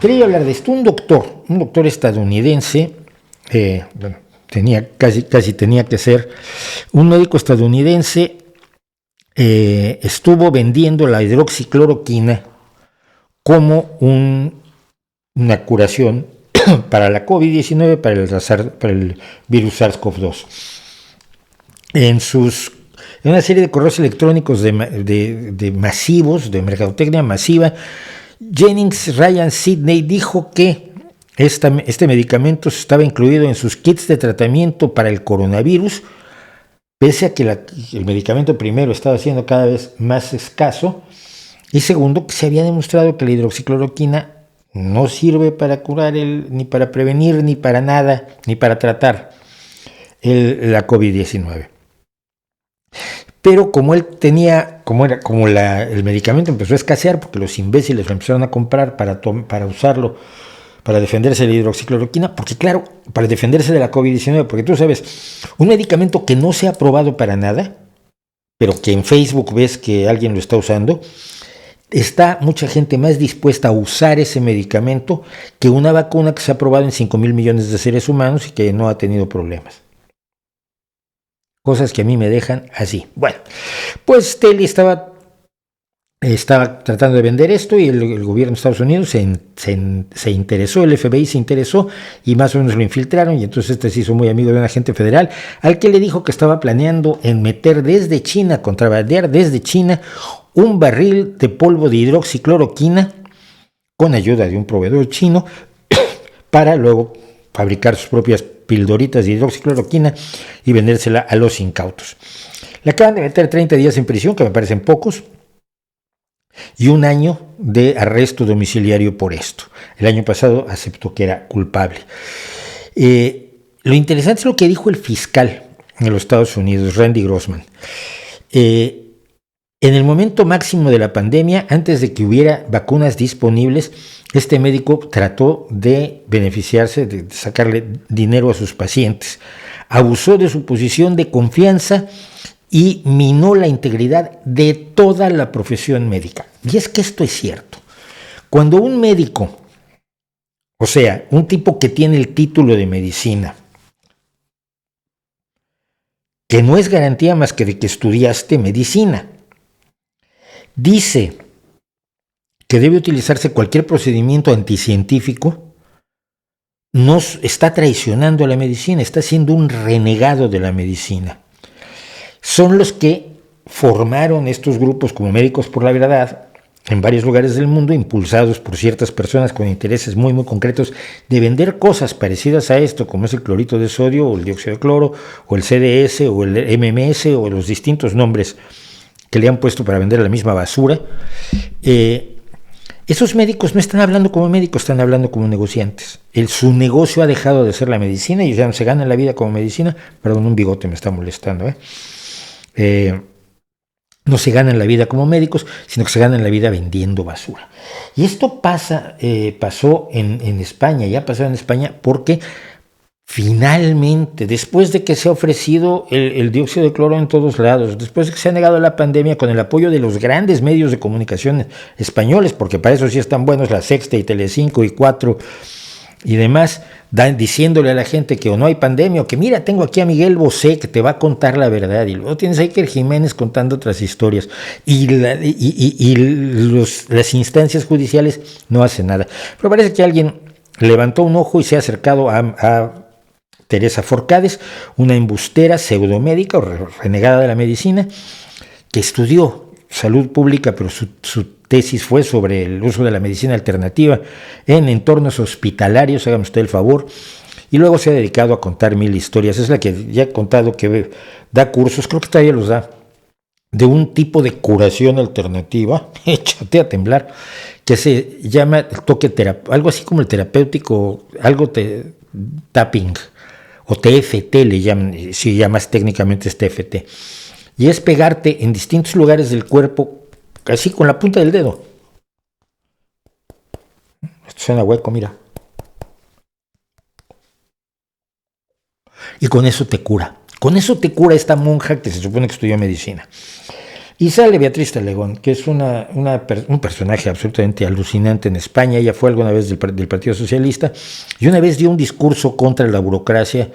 Quería hablar de esto. Un doctor estadounidense, casi tenía que ser un médico estadounidense, estuvo vendiendo la hidroxicloroquina como una curación para la COVID-19, para el virus SARS-CoV-2. En una serie de correos electrónicos de masivos, de mercadotecnia masiva, Jennings Ryan Sidney dijo que este medicamento estaba incluido en sus kits de tratamiento para el coronavirus, pese a que el medicamento primero estaba siendo cada vez más escaso, y segundo, que se había demostrado que la hidroxicloroquina no sirve para curar ni para prevenir, ni para nada, ni para tratar la COVID-19. Pero como el medicamento empezó a escasear, porque los imbéciles lo empezaron a comprar para usarlo, para defenderse de la hidroxicloroquina, porque claro, para defenderse de la COVID-19, porque tú sabes, un medicamento que no se ha probado para nada, pero que en Facebook ves que alguien lo está usando, está mucha gente más dispuesta a usar ese medicamento que una vacuna que se ha probado en 5,000 millones de seres humanos y que no ha tenido problemas. Cosas que a mí me dejan así. Bueno, pues Telly estaba tratando de vender esto y el gobierno de Estados Unidos se interesó, el FBI se interesó y más o menos lo infiltraron, y entonces se hizo muy amigo de un agente federal al que le dijo que estaba planeando en meter desde China, contrabandear desde China, un barril de polvo de hidroxicloroquina con ayuda de un proveedor chino para luego fabricar sus propias pildoritas de hidroxicloroquina y vendérsela a los incautos. Le acaban de meter 30 días en prisión, que me parecen pocos, y 1 año de arresto domiciliario por esto. El año pasado aceptó que era culpable. Lo interesante es lo que dijo el fiscal de los Estados Unidos, Randy Grossman. En el momento máximo de la pandemia, antes de que hubiera vacunas disponibles, este médico trató de beneficiarse, de sacarle dinero a sus pacientes. Abusó de su posición de confianza y minó la integridad de toda la profesión médica. Y es que esto es cierto. Cuando un médico, o sea, un tipo que tiene el título de medicina, que no es garantía más que de que estudiaste medicina, dice que debe utilizarse cualquier procedimiento anticientífico, nos está traicionando a la medicina, está siendo un renegado de la medicina. Son los que formaron estos grupos como Médicos por la Verdad en varios lugares del mundo, impulsados por ciertas personas con intereses muy, muy concretos de vender cosas parecidas a esto, como es el clorito de sodio, o el dióxido de cloro, o el CDS, o el MMS, o los distintos nombres que le han puesto para vender la misma basura. Esos médicos no están hablando como médicos, están hablando como negociantes. Su negocio ha dejado de ser la medicina y ya no se ganan la vida como medicina. Perdón, un bigote me está molestando. No se ganan la vida como médicos, sino que se ganan la vida vendiendo basura. Y esto pasó en España, ya pasó en España porque finalmente, después de que se ha ofrecido el dióxido de cloro en todos lados, después de que se ha negado la pandemia con el apoyo de los grandes medios de comunicación españoles, porque para eso sí están buenos La Sexta y Telecinco y 4 y demás, diciéndole a la gente que o no hay pandemia, o que mira, tengo aquí a Miguel Bosé que te va a contar la verdad, y luego tienes a Iker Jiménez contando otras historias, y las instancias judiciales no hacen nada. Pero parece que alguien levantó un ojo y se ha acercado a Teresa Forcades, una embustera pseudomédica o renegada de la medicina, que estudió salud pública, pero su tesis fue sobre el uso de la medicina alternativa en entornos hospitalarios, hágame usted el favor, y luego se ha dedicado a contar 1000 historias. Es la que ya he contado que da cursos, creo que todavía los da, de un tipo de curación alternativa, échate a temblar, que se llama toque terapéutico, algo así como el terapéutico, tapping, o TFT le llaman, si llamas técnicamente es TFT, y es pegarte en distintos lugares del cuerpo, así con la punta del dedo. Esto suena hueco, mira. Y con eso te cura. Con eso te cura esta monja que se supone que estudió medicina. Y sale Beatriz Talegón, que es un personaje absolutamente alucinante en España. Ella fue alguna vez del Partido Socialista y una vez dio un discurso contra la burocracia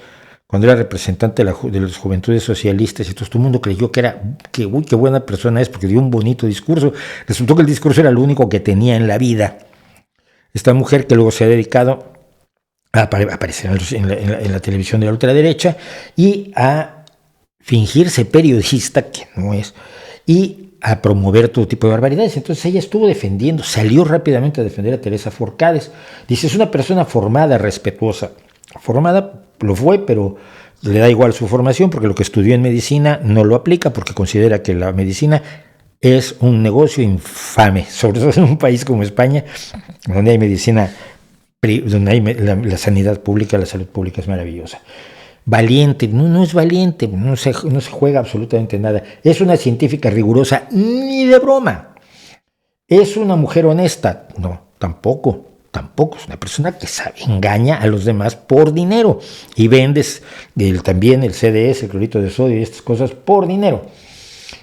cuando era representante de las juventudes socialistas. Entonces todo el mundo creyó que qué buena persona es porque dio un bonito discurso. Resultó que el discurso era lo único que tenía en la vida. Esta mujer que luego se ha dedicado a aparecer en la televisión de la ultraderecha y a fingirse periodista, que no es, y a promover todo tipo de barbaridades. Entonces ella estuvo salió rápidamente a defender a Teresa Forcades. Dice, es una persona formada, respetuosa. Formada lo fue, pero le da igual su formación porque lo que estudió en medicina no lo aplica porque considera que la medicina es un negocio infame, sobre todo en un país como España, donde hay medicina, donde hay la sanidad pública, la salud pública es maravillosa. Valiente, no es valiente, no se juega absolutamente nada. Es una científica rigurosa, ni de broma. ¿Es una mujer honesta? No, tampoco. Es una persona que engaña a los demás por dinero. Y vendes también el CDS, el clorito de sodio y estas cosas por dinero.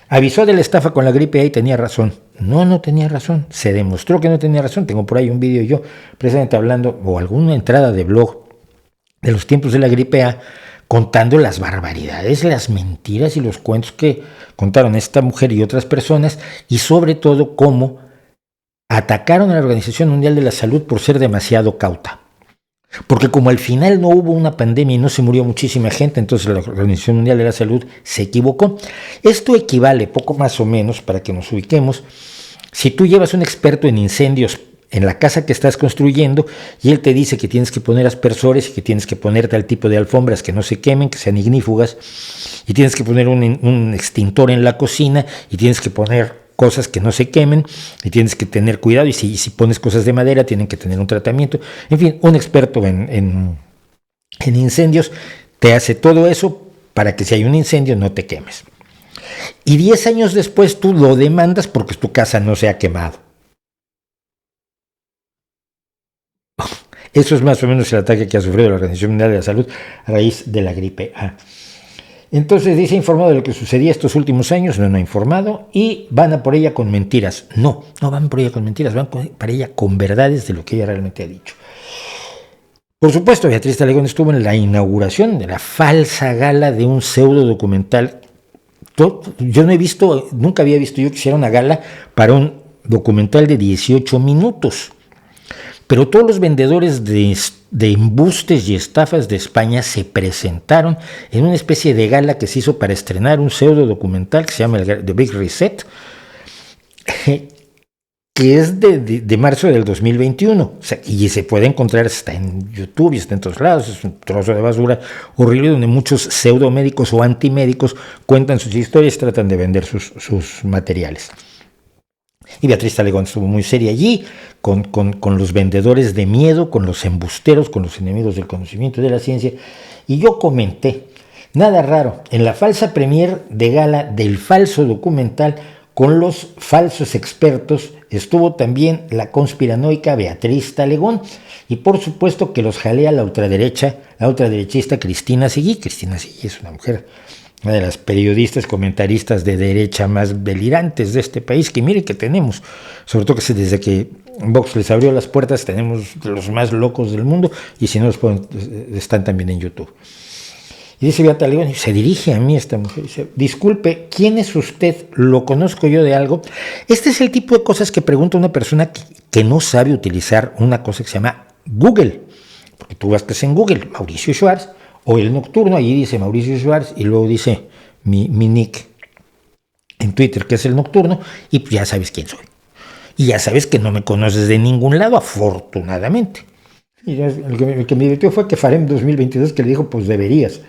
Avisó de la estafa con la gripe A y tenía razón. No tenía razón. Se demostró que no tenía razón. Tengo por ahí un vídeo yo, precisamente hablando, o alguna entrada de blog de los tiempos de la gripe A, contando las barbaridades, las mentiras y los cuentos que contaron esta mujer y otras personas, y sobre todo cómo atacaron a la Organización Mundial de la Salud por ser demasiado cauta. Porque como al final no hubo una pandemia y no se murió muchísima gente, entonces la Organización Mundial de la Salud se equivocó. Esto equivale, poco más o menos, para que nos ubiquemos, si tú llevas un experto en incendios en la casa que estás construyendo y él te dice que tienes que poner aspersores y que tienes que poner tal tipo de alfombras que no se quemen, que sean ignífugas, y tienes que poner un extintor en la cocina y tienes que poner cosas que no se quemen y tienes que tener cuidado, y si pones cosas de madera tienen que tener un tratamiento. En fin, un experto en incendios te hace todo eso para que si hay un incendio no te quemes. Y 10 años después tú lo demandas porque tu casa no se ha quemado. Eso es más o menos el ataque que ha sufrido la Organización Mundial de la Salud a raíz de la gripe A. Entonces dice, ha informado de lo que sucedía estos últimos años, no ha informado, y van a por ella con mentiras. No van por ella con mentiras, van para ella con verdades de lo que ella realmente ha dicho. Por supuesto, Beatriz Talegón estuvo en la inauguración de la falsa gala de un pseudo documental. Yo nunca había visto yo que hiciera una gala para un documental de 18 minutos. Pero todos los vendedores de embustes y estafas de España se presentaron en una especie de gala que se hizo para estrenar un pseudo documental que se llama The Big Reset, que es de marzo del 2021. O sea, y se puede encontrar, está en YouTube y está en todos lados. Es un trozo de basura horrible donde muchos pseudomédicos o antimédicos cuentan sus historias y tratan de vender sus materiales. Y Beatriz Talegón estuvo muy seria allí, con los vendedores de miedo, con los embusteros, con los enemigos del conocimiento y de la ciencia. Y yo comenté, nada raro, en la falsa premier de gala del falso documental, con los falsos expertos, estuvo también la conspiranoica Beatriz Talegón. Y por supuesto que los jalea la ultraderechista Cristina Seguí. Cristina Seguí es una mujer, una de las periodistas, comentaristas de derecha más delirantes de este país, que mire que tenemos, sobre todo que desde que Vox les abrió las puertas, tenemos los más locos del mundo, y si no los pueden, están también en YouTube. Y dice Beata Talegón, se dirige a mí esta mujer, dice, disculpe, ¿quién es usted? ¿Lo conozco yo de algo? Este es el tipo de cosas que pregunta una persona que no sabe utilizar una cosa que se llama Google, porque tú buscas en Google Mauricio Schwartz, o El Nocturno, allí dice Mauricio Schwartz, y luego dice mi nick en Twitter, que es El Nocturno, y pues ya sabes quién soy. Y ya sabes que no me conoces de ningún lado, afortunadamente. Y el que me divirtió fue que Farem 2022, que le dijo, pues deberías.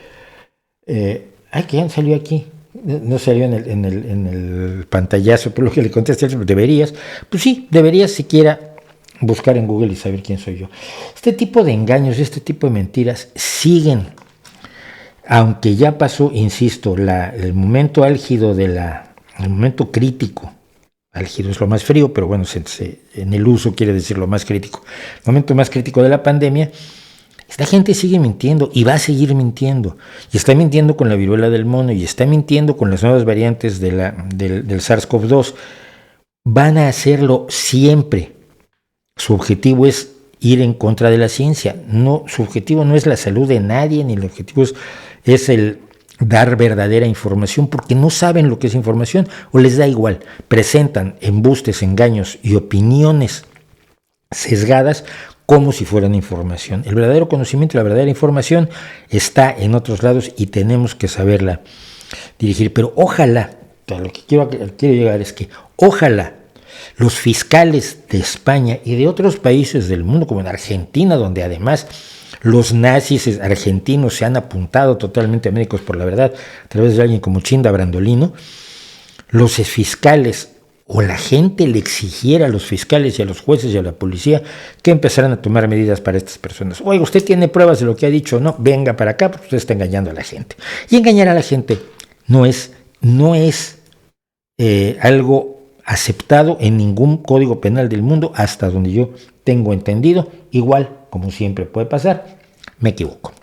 Que ya salió aquí. No salió en el pantallazo, pero lo que le contesté, deberías. Pues sí, deberías siquiera buscar en Google y saber quién soy yo. Este tipo de engaños, este tipo de mentiras siguen. Aunque ya pasó, insisto, el momento álgido el momento crítico, álgido es lo más frío, pero bueno, en el uso quiere decir lo más crítico, el momento más crítico de la pandemia, Esta gente sigue mintiendo y va a seguir mintiendo. Y está mintiendo con la viruela del mono y está mintiendo con las nuevas variantes del SARS-CoV-2. Van a hacerlo siempre. Su objetivo es ir en contra de la ciencia. No, su objetivo no es la salud de nadie, ni el objetivo es el dar verdadera información, porque no saben lo que es información o les da igual. Presentan embustes, engaños y opiniones sesgadas como si fueran información. El verdadero conocimiento y la verdadera información está en otros lados y tenemos que saberla dirigir. Pero ojalá, a lo que quiero llegar es que ojalá los fiscales de España y de otros países del mundo, como en Argentina, donde además los nazis argentinos se han apuntado totalmente a Médicos por la Verdad a través de alguien como Chinda Brandolino, los fiscales o la gente le exigiera a los fiscales y a los jueces y a la policía que empezaran a tomar medidas para estas personas. Oiga, usted tiene pruebas de lo que ha dicho, no, venga para acá porque usted está engañando a la gente. Y engañar a la gente no es algo aceptado en ningún código penal del mundo, hasta donde yo tengo entendido. Igual, como siempre puede pasar, me equivoco.